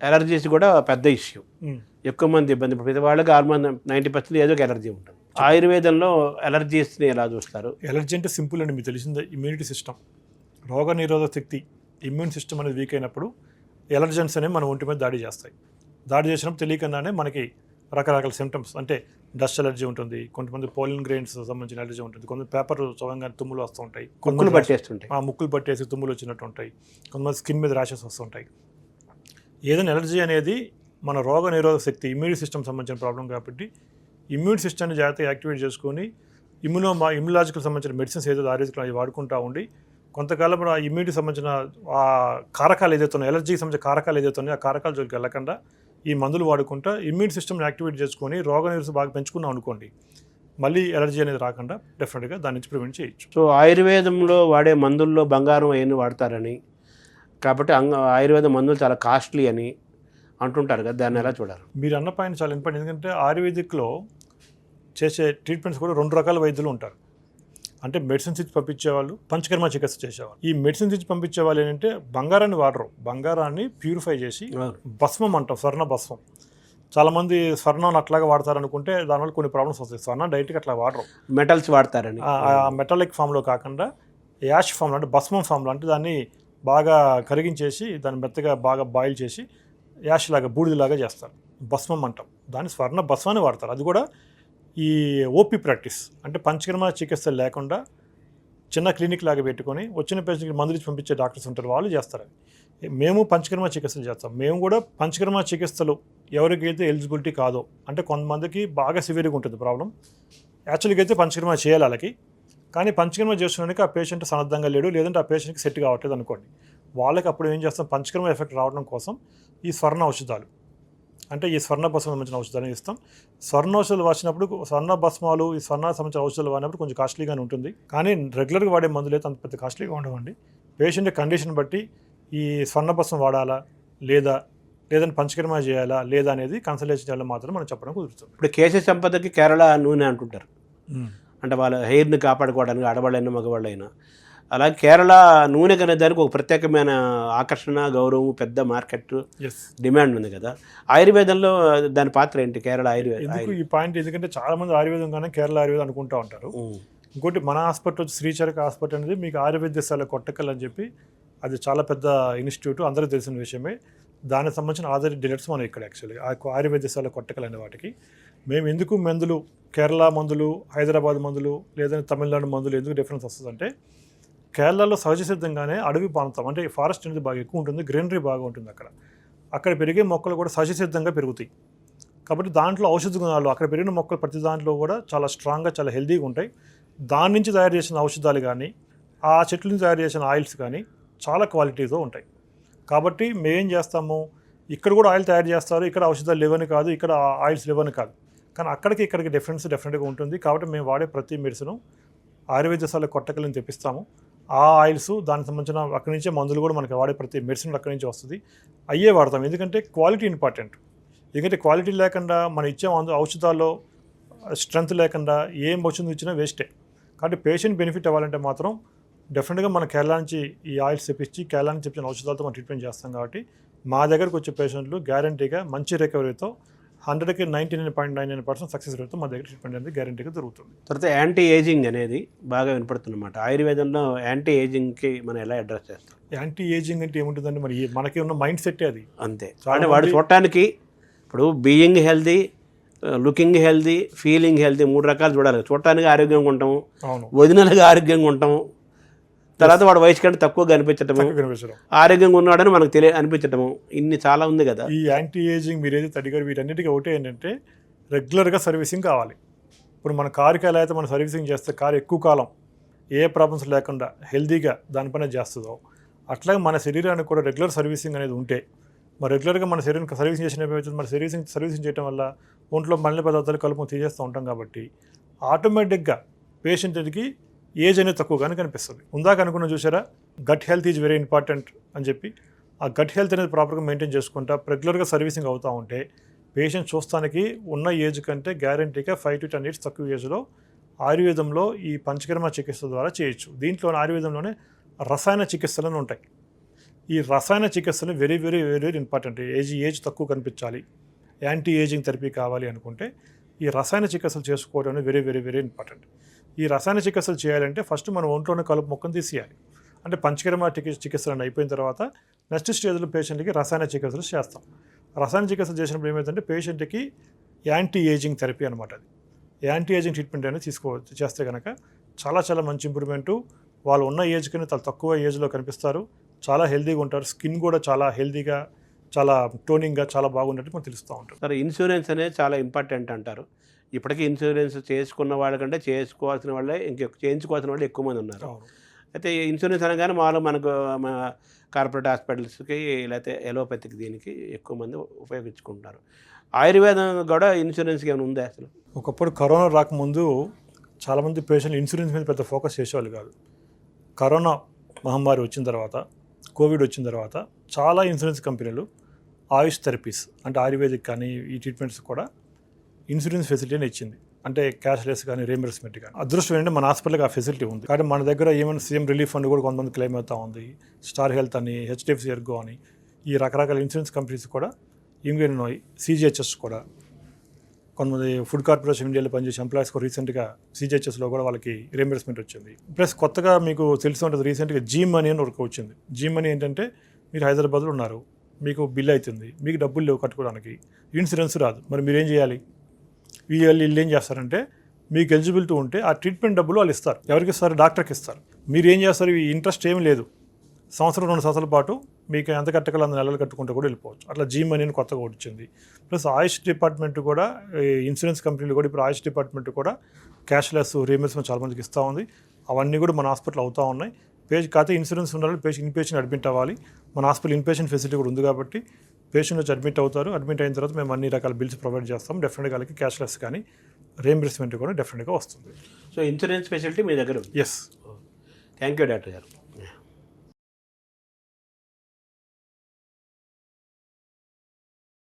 Allergies కూడా పెద్ద issue. ఎక్కువ మంది ఇబ్బంది, ప్రతి వాళ్ళకి ఆల్మోస్ట్ 90% ఏదో ఒక ఎలర్జీ ఉంటుంది. ఆయుర్వేదంలో ఎలర్జీస్ని ఎలా చూస్తారు? ఎలర్జీ అంటే సింపుల్ అండి, మీకు తెలిసిందే, ఇమ్యూనిటీ సిస్టమ్, రోగ నిరోధక శక్తి, ఇమ్యూన్ సిస్టమ్ అనేది వీక్ అయినప్పుడు ఎలర్జెన్స్ అనేవి మన ఒంటి మీద దాడి చేస్తాయి. దాడి చేసినప్పుడు తెలియకుండానే మనకి రకరకాల సిమ్టమ్స్, అంటే డస్ట్ ఎలర్జీ ఉంటుంది, కొంతమంది పోలిన్ గ్రెయిన్స్ సంబంధించిన ఎలర్జీ ఉంటుంది, కొంతమంది పేపర్ చదవగానే తుమ్ములు వస్తూ ఉంటాయి, ముక్కులు పట్టేస్తుంటాయి, ముక్కులు పట్టేసి తుమ్ములు వచ్చినట్టు ఉంటాయి, కొంతమంది స్కిన్ మీద ర్యాషెస్ వస్తుంటాయి. ఏదైనా ఎలర్జీ అనేది మన రోగ నిరోధక శక్తి, ఇమ్యూనిటీ సిస్టమ్ సంబంధించిన ప్రాబ్లం కాబట్టి ఇమ్యూన్ సిస్టమ్ని జాగ్రత్తగా యాక్టివేట్ చేసుకొని ఇమ్యులాజికల్ సంబంధించిన మెడిసిన్స్ ఏదో ఆయుర్వేదికలు అవి వాడుకుంటూ ఉండి కొంతకాలం ఆ ఇమ్యూనిటీ సంబంధించిన ఆ కారకాలు ఏదైతే ఉన్నాయో, ఎలర్జీకి సంబంధించిన కారకాలు ఏదైతే ఉన్నాయో ఆ కారకాల జోలికి వెళ్ళకుండా ఈ మందులు వాడుకుంటా ఇమ్యూన్ సిస్టమ్ని యాక్టివేట్ చేసుకొని రోగ నిరోధక బాగా పెంచుకున్నాం అనుకోండి, మళ్ళీ ఎలర్జీ అనేది రాకుండా డెఫినెట్గా దాని నుంచి ప్రివెంట్ చేయొచ్చు. సో ఆయుర్వేదంలో వాడే మందుల్లో బంగారం అవన్నీ వాడతారని, కాబట్టి ఆయుర్వేద మందులు చాలా కాస్ట్లీ అని అంటుంటారు కదా, దాన్ని ఎలా చూడాలి? మీరు అన్న పాయింట్ చాలా ఇంపార్టెంట్. ఎందుకంటే ఆయుర్వేదిక్లో చేసే ట్రీట్మెంట్స్ కూడా 2 రకాల వైద్యులు ఉంటారు. అంటే మెడిసిన్స్ ఇచ్చి పంపించేవాళ్ళు, పంచకర్మ చికిత్స చేసేవాళ్ళు. ఈ మెడిసిన్స్ ఇచ్చి పంపించే వాళ్ళు ఏంటంటే బంగారాన్ని వాడరు, బంగారాన్ని ప్యూరిఫై చేసి భస్మం అంటాం, స్వర్ణ భస్మం. చాలామంది స్వర్ణాన్ని అట్లాగా వాడతారనుకుంటే దానివల్ల కొన్ని ప్రాబ్లమ్స్ వస్తాయి. స్వర్ణ డైరెక్ట్గా అట్లా వాడరు, మెటల్స్ వాడతారని. మెటాలిక్ ఫామ్లో కాకుండా యాష్ ఫామ్లో, అంటే భస్మం ఫామ్లో, అంటే దాన్ని బాగా కరిగించేసి దాన్ని మెత్తగా బాగా బాయిల్ చేసి యాష్ లాగా బూడిదలాగా చేస్తారు, భస్మం అంటాం. దాన్ని స్వర్ణ భస్మాన్ని వాడతారు. అది కూడా ఈ ఓపీ ప్రాక్టీస్, అంటే పంచకర్మ చికిత్స లేకుండా చిన్న క్లినిక్ లాగా పెట్టుకొని వచ్చిన పేషెంట్కి మందులు ఇచ్చి పంపించే డాక్టర్స్ ఉంటారు, వాళ్ళు చేస్తారు. మేము పంచకర్మ చికిత్సలు చేస్తాం. మేము కూడా పంచకర్మ చికిత్సలు ఎవరికైతే ఎలిజిబిలిటీ కాదో, అంటే కొంతమందికి బాగా సివియర్గా ఉంటుంది ప్రాబ్లం, యాక్చువల్గా అయితే పంచకర్మ చేయాలి వాళ్ళకి, కానీ పంచకర్మ చేస్తున్నానికి ఆ పేషెంట్ సన్నద్ధంగా లేడు, లేదంటే ఆ పేషెంట్కి సెట్ కావట్లేదు అనుకోండి, వాళ్ళకి అప్పుడు ఏం చేస్తాం, పంచకర్మ ఎఫెక్ట్ రావడం కోసం ఈ స్వర్ణ ఔషధాలు, అంటే ఈ స్వర్ణ భస్మం సంబంధించిన ఔషధాలు ఇస్తాం. స్వర్ణ ఔషధాలు వాడినప్పుడు, స్వర్ణ భస్మాలు ఈ స్వర్ణ సంబంధించిన ఔషధాలు వాడినప్పుడు కొంచెం కాస్ట్లీగానే ఉంటుంది, కానీ రెగ్యులర్గా వాడే మందులు అయితే అంత పెద్ద కాస్ట్లీగా ఉండవండి. పేషెంట్ కండిషన్ బట్టి ఈ స్వర్ణ భస్మం వాడాలా లేదంటే పంచకర్మ చేయాలా లేదా అనేది కన్సల్టేషన్ చేయాలి మాత్రం మనం చెప్పడం కుదురుతుంది. ఇప్పుడు కేశ సంపదకి కేరళ నూనె అంటుంటారు, అంటే వాళ్ళ హెయిర్ని కాపాడుకోవడానికి ఆడవాళ్ళైనా మగవాళ్ళైనా. అలాగే కేరళ నూనె కనే దానికి ఒక ప్రత్యేకమైన ఆకర్షణ, గౌరవం, పెద్ద మార్కెట్ డిమాండ్ ఉంది కదా. ఆయుర్వేదంలో దాని పాత్ర ఏంటి కేరళ ఆయుర్వేదం? ఈ పాయింట్ ఎందుకంటే చాలా మంది ఆయుర్వేదం కానీ కేరళ ఆయుర్వేదం అనుకుంటూ ఉంటారు. ఇంకోటి మన హాస్పిటల్ శ్రీచరక హాస్పిటల్ అనేది మీకు ఆయుర్వేదశాల కొట్టకల్ అని చెప్పి, అది చాలా పెద్ద ఇన్స్టిట్యూట్, అందరికీ తెలిసిన విషయమే. దానికి సంబంధించిన ఆధార్ డీలర్స్ మనం ఇక్కడ యాక్చువల్లీ ఆయుర్వేదశాల కొట్టకల్ అనే వాటికి మేము ఎందుకు మందులు, కేరళ మందులు, హైదరాబాద్ మందులు, లేదంటే తమిళనాడు మందులు ఎందుకు డిఫరెన్స్ వస్తుందంటే, కేరళలో సహజ సిద్ధంగానే అడవి ప్రాంతం, అంటే ఫారెస్ట్ అనేది బాగా ఎక్కువ ఉంటుంది, గ్రీనరీ బాగా ఉంటుంది అక్కడ పెరిగే మొక్కలు కూడా సహజ సిద్ధంగా పెరుగుతాయి. కాబట్టి దాంట్లో ఔషధ గుణాలు, అక్కడ పెరిగిన మొక్కలు ప్రతి దాంట్లో కూడా చాలా స్ట్రాంగ్గా, చాలా హెల్తీగా ఉంటాయి. దాని నుంచి తయారు చేసిన ఔషధాలు కానీ, ఆ చెట్ల నుంచి తయారు చేసిన ఆయిల్స్ కానీ చాలా క్వాలిటీతో ఉంటాయి. కాబట్టి మేమేం చేస్తాము, ఇక్కడ కూడా ఆయిల్ తయారు చేస్తారు, ఇక్కడ ఔషధాలు లేవని కాదు, ఇక్కడ ఆయిల్స్ లేవని కాదు, కానీ అక్కడికి ఇక్కడికి డిఫరెన్స్ డెఫినెట్గా ఉంటుంది. కాబట్టి మేము వాడే ప్రతి మెడిసిన్ ఆయుర్వేదశాల కొట్టకలను తెప్పిస్తాము. ఆ ఆయిల్స్, దానికి సంబంధించిన అక్కడి నుంచే మందులు కూడా మనకి వాడే ప్రతి మెడిసిన్ అక్కడి నుంచి వస్తుంది, అయ్యే వాడతాం. ఎందుకంటే క్వాలిటీ ఇంపార్టెంట్. ఎందుకంటే క్వాలిటీ లేకుండా మనం ఇచ్చే ఔషధాల్లో స్ట్రెంత్ లేకుండా ఏం ఔషధం ఇచ్చినా వేస్టే. కాబట్టి పేషెంట్ బెనిఫిట్ అవ్వాలంటే మాత్రం డెఫినెట్గా మన కేరళ నుంచి ఈ ఆయిల్స్ తెప్పించి కేరళ నుంచి చెప్పిన ఔషధాలతో మనం ట్రీట్మెంట్ చేస్తాం. కాబట్టి మా దగ్గరకు వచ్చే పేషెంట్లు గ్యారంటీగా మంచి రికవరీతో 100కి 99.99% సక్సెస్ రేట్తో మా దగ్గర ట్రీట్మెంట్ అనేది గ్యారంటీగా దొరుకుతుంది. తర్వాత యాంటీ ఏజింగ్ అనేది బాగా వినపడుతుందన్నమాట. ఆయుర్వేదంలో యాంటీ ఏజింగ్కి మనం ఎలా అడ్రస్ చేస్తాం? యాంటీ ఏజింగ్ అంటే ఏముంటుందండి, మరి మనకి ఉన్న మైండ్ సెట్టే అది. అంతే. అంటే వాడు చూడటానికి ఇప్పుడు being healthy, looking healthy, feeling healthy, 3 రకాలు చూడాలి. చూడటానికి ఆరోగ్యంగా ఉంటాము, ఒరిజినల్గా ఆరోగ్యంగా ఉంటాము, తర్వాత వాడు వయసు కంటే తక్కువ కనిపించటము, ఆరోగ్యంగా ఉన్నాడని మనకు అనిపించటము, ఇన్ని చాలా ఉంది కదా. ఈ యాంటీ ఏజింగ్ మీరు ఏదైతే అడిగారు వీటన్నిటికీ ఒకటే ఏంటంటే రెగ్యులర్గా సర్వీసింగ్ కావాలి. ఇప్పుడు మన కారుకి ఎలా అయితే మనం సర్వీసింగ్ చేస్తే కారు ఎక్కువ కాలం ఏ ప్రాబ్లమ్స్ లేకుండా హెల్దీగా దానిపైన చేస్తుందో, అట్లాగే మన శరీరానికి కూడా రెగ్యులర్ సర్వీసింగ్ అనేది ఉంటే, మరి రెగ్యులర్గా మన శరీరానికి సర్వీసింగ్ చేసిన మన సర్వీసింగ్ చేయడం వల్ల ఒంట్లో మలిన పదార్థాలు కలుపు తీసేస్తూ ఉంటాం. కాబట్టి ఆటోమేటిక్గా పేషెంట్కి ఏజ్ అనేది తక్కువగానే కనిపిస్తుంది. ఉందాక అనుకున్న చూసారా, gut health is very important అని చెప్పి, ఆ గట్ హెల్త్ అనేది ప్రాపర్గా మెయింటైన్ చేసుకుంటా రెగ్యులర్గా సర్వీసింగ్ అవుతూ ఉంటే పేషెంట్ చూస్తానికి ఉన్న ఏజ్ కంటే గ్యారంటీగా 5 to 10 years తక్కువ ఏజ్లో ఆయుర్వేదంలో ఈ పంచకర్మ చికిత్స ద్వారా చేయొచ్చు. దీంట్లో ఆయుర్వేదంలోనే రసాయన చికిత్సలను ఉంటాయి. ఈ రసాయన చికిత్సలు very very very important. Age తక్కువ కనిపించాలి, యాంటీ ఏజింగ్ థెరపీ కావాలి అనుకుంటే ఈ రసాయన చికిత్సలు చేసుకోవడం అనేది వెరీ వెరీ వెరీ ఇంపార్టెంట్. ఈ రసాయన చికిత్సలు చేయాలంటే ఫస్ట్ మన ఒంట్లోనే కలుపు మొక్కను తీసేయాలి. అంటే పంచకర్మ చికిత్సలు అయిపోయిన తర్వాత నెక్స్ట్ స్టేజ్లో పేషెంట్కి రసాయన చికిత్సలు చేస్తాం. రసాయన చికిత్సలు చేసినప్పుడు ఏమైందంటే పేషెంట్కి యాంటీ ఏజింగ్ థెరపీ అనమాట. అది యాంటీ ఏజింగ్ ట్రీట్మెంట్ అనేది చేస్తే కనుక చాలా చాలా మంచి ఇంప్రూవ్మెంటు. వాళ్ళు ఉన్న ఏజ్ కన్నా చాలా తక్కువ ఏజ్లో కనిపిస్తారు, చాలా హెల్తీగా ఉంటారు, స్కిన్ కూడా చాలా హెల్తీగా, చాలా టోనింగ్గా, చాలా బాగున్నట్టు మనకు తెలుస్తూ ఉంటుంది. సరే, ఇన్సూరెన్స్ అనేది చాలా ఇంపార్టెంట్ అంటారు. ఇప్పటికీ ఇన్సూరెన్స్ చేసుకున్న వాళ్ళకంటే చేసుకోవాల్సిన వాళ్ళే చేయించుకోవాల్సిన వాళ్ళు ఎక్కువ మంది ఉన్నారు. అయితే ఇన్సూరెన్స్ అనగానే మనకు కార్పొరేట్ హాస్పిటల్స్కి లేకపోతే ఎలోపతికి దీనికి ఎక్కువ మంది ఉపయోగించుకుంటారు. ఆయుర్వేదం కూడా ఇన్సూరెన్స్కి ఏమైనా ఉందా అసలు? ఒకప్పుడు కరోనా రాకముందు చాలామంది పేషెంట్లు ఇన్సూరెన్స్ మీద పెద్ద ఫోకస్ చేసేవాళ్ళు కాదు. కరోనా మహమ్మారి వచ్చిన తర్వాత, కోవిడ్ వచ్చిన తర్వాత చాలా ఇన్సూరెన్స్ కంపెనీలు ఆయుష్ థెరపీస్ అంటే ఆయుర్వేదిక్ కానీ ఈ ట్రీట్మెంట్స్ కూడా ఇన్సూరెన్స్ ఫెసిలిటీని ఇచ్చింది. అంటే క్యాష్లెస్ కానీ రీఎంబర్స్మెంట్ కానీ. అదృష్టం ఏంటంటే మన హాస్పిటల్కి ఆ ఫెసిలిటీ ఉంది. కానీ మన దగ్గర ఏమైనా సీఎం రిలీఫ్ ఫండ్ కూడా కొంతమంది క్లెయిమ్ అవుతూ ఉంది. స్టార్ హెల్త్ అని, హెచ్డిఎఫ్సి ఎర్గో అని, ఈ రకరకాల ఇన్సూరెన్స్ కంపెనీస్ కూడా ఇంకేనో సిజిహెచ్ఎస్ కూడా, కొంతమంది ఫుడ్ కార్పొరేషన్ ఇండియాలో పనిచేసే ఎంప్లాయీస్ కూడా రీసెంట్గా సిజిహెచ్ఎస్లో కూడా వాళ్ళకి రీఎంబర్స్మెంట్ వచ్చింది. ప్లస్ కొత్తగా మీకు తెలిసి ఉంటుంది, రీసెంట్గా జీ మనీ అని ఒక వచ్చింది. జీ మనీ ఏంటంటే మీరు హైదరాబాద్లో ఉన్నారు, మీకు బిల్ అవుతుంది, మీకు డబ్బులు లేవు కట్టుకోవడానికి, ఇన్సూరెన్స్ రాదు, మరి మీరేం చేయాలి? వీళ్ళు ఏం చేస్తారంటే మీకు ఎలిజిబిలిటీ ఉంటే ఆ ట్రీట్మెంట్ డబ్బులు వాళ్ళు ఇస్తారు. ఎవరికి ఇస్తారు? డాక్టర్కి ఇస్తారు. మీరు ఏం చేస్తారు? ఈ ఇంట్రెస్ట్ ఏమి లేదు, సంవత్సరం 2 సంవత్సరాల పాటు మీకు ఎంత కట్టగల 100 నెలలు కట్టుకుంటే కూడా వెళ్ళిపోవచ్చు. అట్లా జీ మనీ అని కొత్తగా వచ్చింది. ప్లస్ ఆయుష్ డిపార్ట్మెంట్ కూడా, ఇన్సూరెన్స్ కంపెనీలు కూడా ఇప్పుడు ఆయుష్ డిపార్ట్మెంట్ కూడా క్యాష్లెస్ రీఎంబర్స్మెంట్ చాలా మందికి ఇస్తూ ఉంది. అవన్నీ కూడా మన హాస్పిటల్ అవుతూ ఉన్నాయి. కాకపోతే ఇన్సూరెన్స్ ఉండాలి, ఇన్పేషెంట్ అడ్మిట్ అవ్వాలి. మన హాస్పిటల్ ఇన్పేషెంట్ ఫెసిలిటీ కూడా ఉంది కాబట్టి పేషెంట్ వచ్చి అడ్మిట్ అవుతారు. అడ్మిట్ అయిన తర్వాత మేము అన్ని రకాల బిల్స్ ప్రొవైడ్ చేస్తాం. డెఫినెట్గా వాళ్ళకి క్యాష్లెస్ కానీ రీఎంబర్స్మెంట్ కూడా డెఫినెట్గా వస్తుంది. సో ఇన్సూరెన్స్ ఫెసిలిటీ మీ దగ్గర ఉంది? ఎస్. థ్యాంక్ యూ డాక్టర్ గారు.